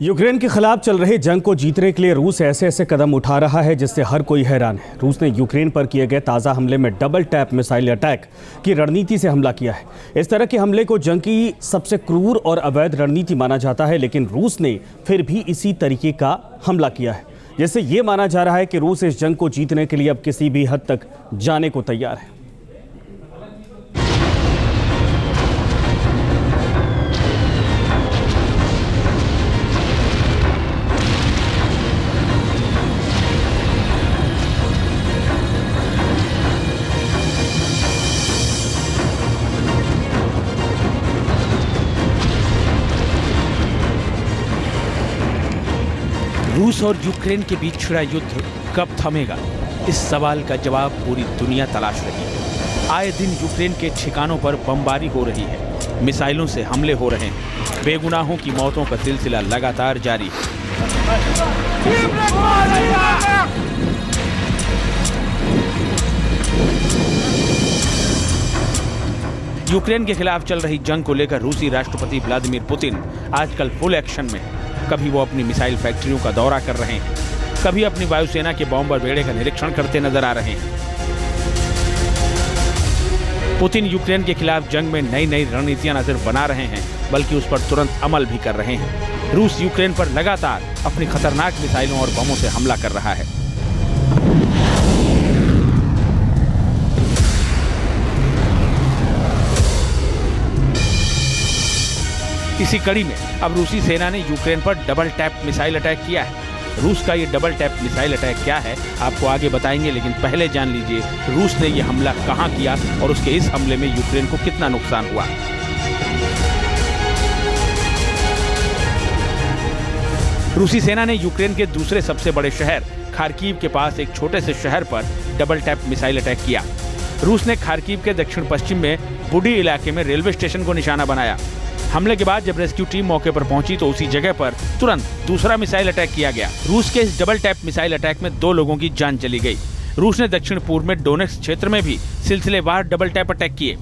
Ukraine के खिलाफ चल रहे जंग को जीतने के लिए रूस ऐसे ऐसे कदम उठा रहा है जिससे हर कोई हैरान है। रूस ने यूक्रेन पर किए गए ताज़ा हमले में डबल टैप मिसाइल अटैक की रणनीति से हमला किया है। इस तरह के हमले को जंग की सबसे क्रूर और अवैध रणनीति माना जाता है, लेकिन रूस ने फिर भी इसी तरीके का हमला किया है, जिससे ये माना जा रहा है कि रूस इस जंग को जीतने के लिए अब किसी भी हद तक जाने को तैयार है। रूस और यूक्रेन के बीच छिड़ा युद्ध कब थमेगा, इस सवाल का जवाब पूरी दुनिया तलाश रही है। आए दिन यूक्रेन के ठिकानों पर बमबारी हो रही है, मिसाइलों से हमले हो रहे हैं, बेगुनाहों की मौतों का सिलसिला लगातार जारी है। यूक्रेन के खिलाफ चल रही जंग को लेकर रूसी राष्ट्रपति व्लादिमीर पुतिन आजकल फुल एक्शन में है। कभी वो अपनी मिसाइल फैक्ट्रियों का दौरा कर रहे हैं, कभी अपनी वायुसेना के बॉम्बर बेड़े का निरीक्षण करते नजर आ रहे हैं। पुतिन यूक्रेन के खिलाफ जंग में नई नई रणनीतियां न सिर्फ बना रहे हैं, बल्कि उस पर तुरंत अमल भी कर रहे हैं। रूस यूक्रेन पर लगातार अपनी खतरनाक मिसाइलों और बमों से हमला कर रहा है। इसी कड़ी में अब रूसी सेना ने यूक्रेन पर डबल टैप मिसाइल अटैक किया है। रूस का ये डबल टैप मिसाइल अटैक क्या है, आपको आगे बताएंगे, लेकिन पहले जान लीजिए रूस ने ये हमला कहां किया और उसके इस हमले में यूक्रेन को कितना नुकसान हुआ। रूसी सेना ने यूक्रेन के दूसरे सबसे बड़े शहर खार्किव के पास एक छोटे से शहर पर डबल टैप मिसाइल अटैक किया। रूस ने खार्किव के दक्षिण पश्चिम में बुडी इलाके में रेलवे स्टेशन को निशाना बनाया। हमले के बाद जब रेस्क्यू टीम मौके पर पहुंची तो उसी जगह पर तुरंत दूसरा मिसाइल अटैक किया गया। रूस के इस डबल टैप मिसाइल अटैक में 2 लोगों की जान चली गई। रूस ने दक्षिण पूर्व में डोनेट्स्क क्षेत्र में भी सिलसिलेवार डबल टैप अटैक किए।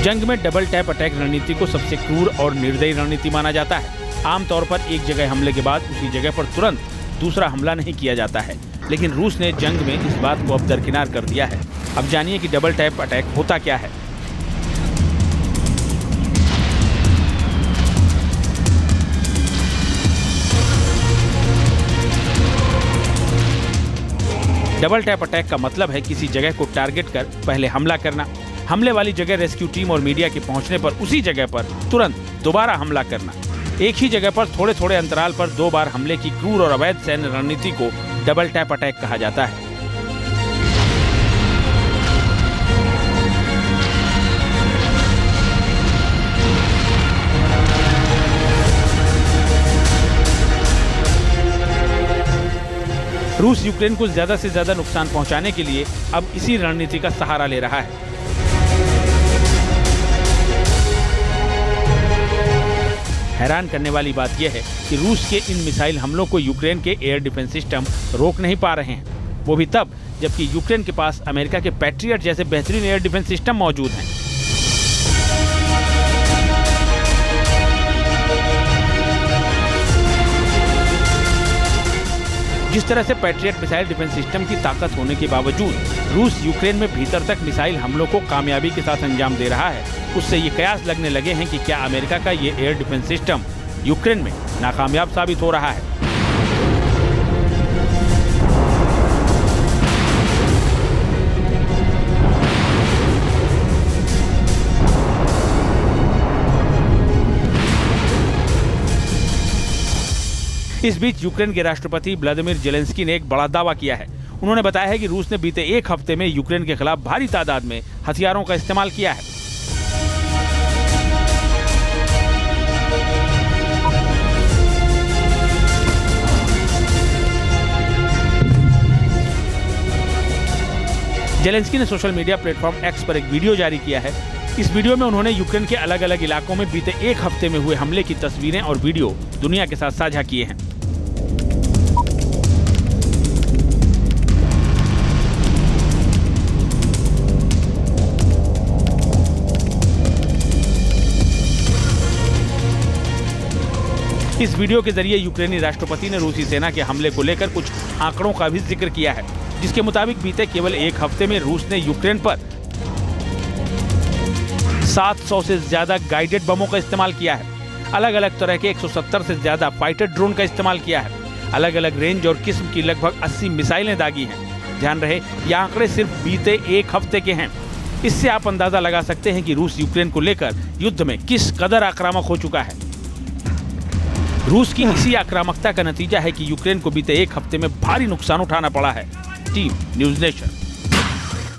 जंग में डबल टैप अटैक रणनीति को सबसे क्रूर और निर्दयी रणनीति माना जाता है। आमतौर पर एक जगह हमले के बाद उसी जगह पर तुरंत दूसरा हमला नहीं किया जाता है, लेकिन रूस ने जंग में इस बात को अब दरकिनार कर दिया है। अब जानिए कि डबल टैप अटैक होता क्या है। डबल टैप अटैक का मतलब है किसी जगह को टारगेट कर पहले हमला करना, हमले वाली जगह रेस्क्यू टीम और मीडिया के पहुंचने पर उसी जगह पर तुरंत दोबारा हमला करना। एक ही जगह पर थोड़े थोड़े अंतराल पर 2 बार हमले की क्रूर और अवैध सैन्य रणनीति को डबल टैप अटैक कहा जाता है। रूस यूक्रेन को ज्यादा से ज्यादा नुकसान पहुंचाने के लिए अब इसी रणनीति का सहारा ले रहा है। हैरान करने वाली बात यह है कि रूस के इन मिसाइल हमलों को यूक्रेन के एयर डिफेंस सिस्टम रोक नहीं पा रहे हैं, वो भी तब जबकि यूक्रेन के पास अमेरिका के पैट्रियट जैसे बेहतरीन एयर डिफेंस सिस्टम मौजूद हैं। जिस तरह से पैट्रियट मिसाइल डिफेंस सिस्टम की ताकत होने के बावजूद रूस यूक्रेन में भीतर तक मिसाइल हमलों को कामयाबी के साथ अंजाम दे रहा है, उससे ये कयास लगने लगे हैं कि क्या अमेरिका का ये एयर डिफेंस सिस्टम यूक्रेन में नाकामयाब साबित हो रहा है। इस बीच यूक्रेन के राष्ट्रपति व्लादिमीर जेलेंस्की ने एक बड़ा दावा किया है। उन्होंने बताया है कि रूस ने बीते 1 हफ्ते में यूक्रेन के खिलाफ भारी तादाद में हथियारों का इस्तेमाल किया है। जेलेंस्की ने सोशल मीडिया प्लेटफॉर्म एक्स पर एक वीडियो जारी किया है। इस वीडियो में उन्होंने यूक्रेन के अलग अलग इलाकों में बीते 1 हफ्ते में हुए हमले की तस्वीरें और वीडियो दुनिया के साथ साझा किए हैं। इस वीडियो के जरिए यूक्रेनी राष्ट्रपति ने रूसी सेना के हमले को लेकर कुछ आंकड़ों का भी जिक्र किया है, जिसके मुताबिक बीते केवल एक हफ्ते में रूस ने यूक्रेन पर 700 से ज्यादा गाइडेड बमों का इस्तेमाल किया है, अलग अलग तरह के 170 से ज्यादा फाइटर ड्रोन का इस्तेमाल किया है, अलग अलग रेंज और किस्म की लगभग 80 मिसाइलें दागी हैं। ध्यान रहे, ये आंकड़े सिर्फ बीते एक हफ्ते के हैं। इससे आप अंदाजा लगा सकते हैं कि रूस यूक्रेन को लेकर युद्ध में किस कदर आक्रामक हो चुका है। रूस की इसी आक्रामकता का नतीजा है कि यूक्रेन को बीते एक हफ्ते में भारी नुकसान उठाना पड़ा है। Team news nation.